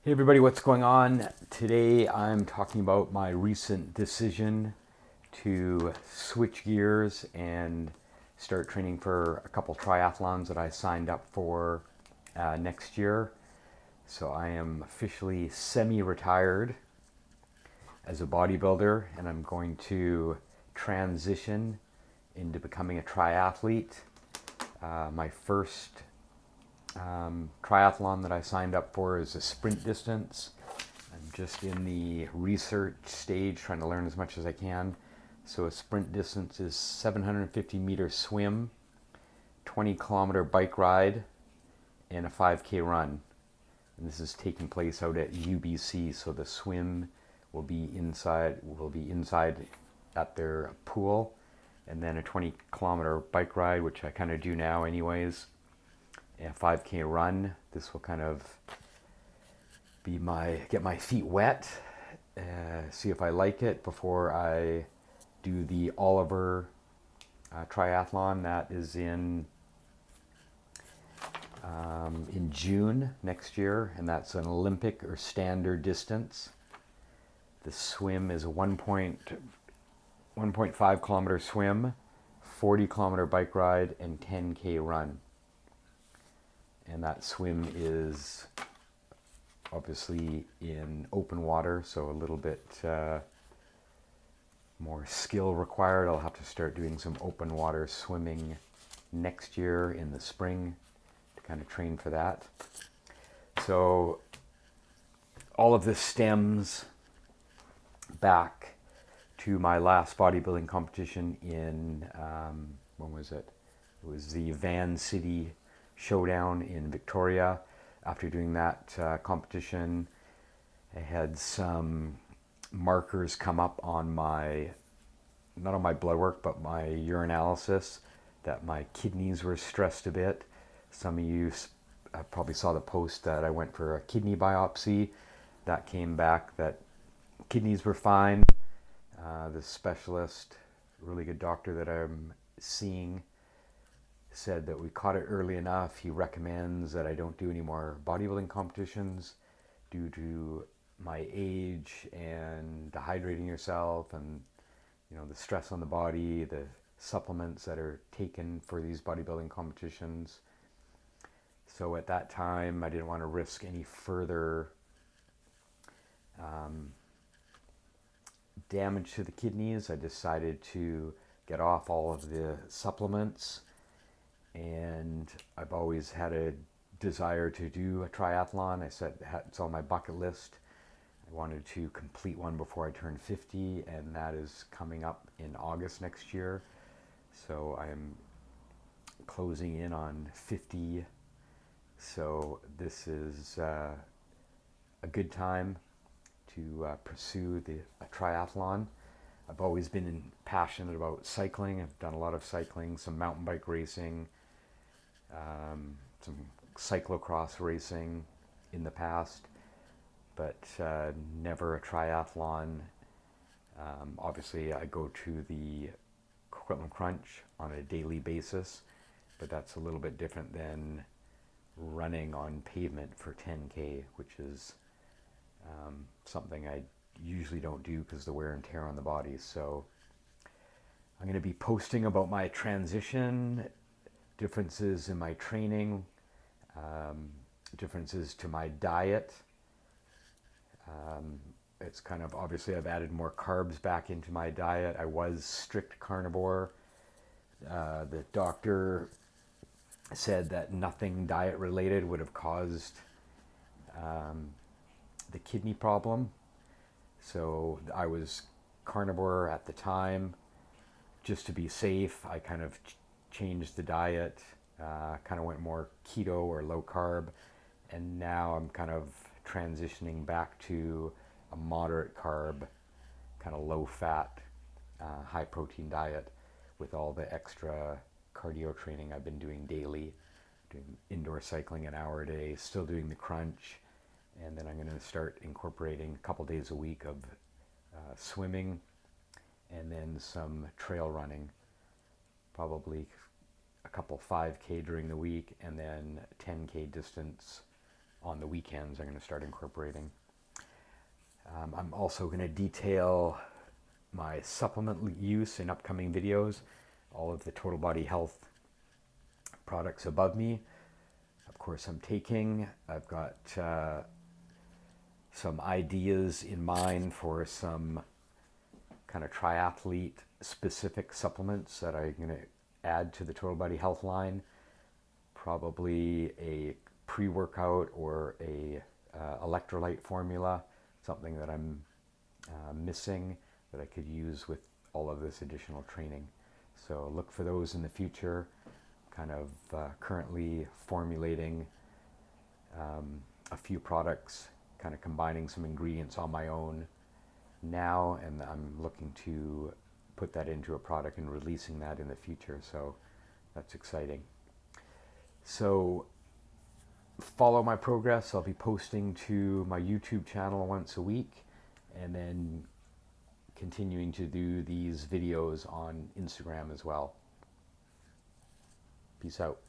Hey everybody, what's going on? Today I'm talking about my recent decision to switch gears and start training for a couple triathlons that I signed up for next year. So I am officially semi-retired as a bodybuilder, and I'm going to transition into becoming a triathlete. My first triathlon that I signed up for is a sprint distance. I'm just in the research stage, trying to learn as much as I can. So a sprint distance is 750-meter swim, 20-kilometer bike ride, and a 5K run. And this is taking place out at UBC. So the swim will be inside at their pool, and then a 20-kilometer bike ride, which I kind of do now anyways, and a 5K run. This will kind of get my feet wet, see if I like it before I do the Oliver triathlon. That is in June next year, and that's an Olympic or standard distance. The swim is a 1.5 kilometer swim, 40-kilometer bike ride, and 10K run. And that swim is obviously in open water, so a little bit more skill required. I'll have to start doing some open water swimming next year in the spring to kind of train for that. So all of this stems back to my last bodybuilding competition in, when was it? It was the Van City Showdown in Victoria. After doing that competition, I had some markers come up on not on my blood work, but my urinalysis, that my kidneys were stressed a bit. Some of you probably saw the post that I went for a kidney biopsy. That came back that kidneys were fine. The specialist, really good doctor that I'm seeing, said that we caught it early enough. He recommends that I don't do any more bodybuilding competitions due to my age and dehydrating yourself and the stress on the body, the supplements that are taken for these bodybuilding competitions. So at that time, I didn't want to risk any further damage to the kidneys. I decided to get off all of the supplements, and I've always had a desire to do a triathlon. I said it's on my bucket list. I wanted to complete one before I turned 50, and that is coming up in August next year. So I'm closing in on 50. So this is a good time to pursue a triathlon. I've always been passionate about cycling. I've done a lot of cycling, some mountain bike racing, some cyclocross racing in the past, but never a triathlon. Obviously, I go to the Equipment Crunch on a daily basis, but that's a little bit different than running on pavement for 10K, which is something I usually don't do because of the wear and tear on the body. So I'm going to be posting about my transition, differences in my training, differences to my diet. It's kind of obviously I've added more carbs back into my diet. I was strict carnivore. The doctor said that nothing diet related would have caused the kidney problem. So I was carnivore at the time. Just to be safe, I kind of changed the diet, kind of went more keto or low carb, and now I'm kind of transitioning back to a moderate carb, kind of low fat, high protein diet with all the extra cardio training I've been doing daily, doing indoor cycling an hour a day, still doing the crunch, and then I'm going to start incorporating a couple days a week of swimming and then some trail running, probably a couple 5K during the week and then 10K distance on the weekends I'm going to start incorporating. I'm also going to detail my supplement use in upcoming videos, all of the Total Body Health products above me. Of course, I'm taking. I've got some ideas in mind for some kind of triathlete specific supplements that I'm going to add to the Total Body Health line. Probably a pre-workout or a electrolyte formula, something that I'm missing that I could use with all of this additional training. So look for those in the future. Kind of currently formulating a few products, kind of combining some ingredients on my own now, and I'm looking to put that into a product and releasing that in the future. So that's exciting. So follow my progress. I'll be posting to my YouTube channel once a week, and then continuing to do these videos on Instagram as well. Peace out.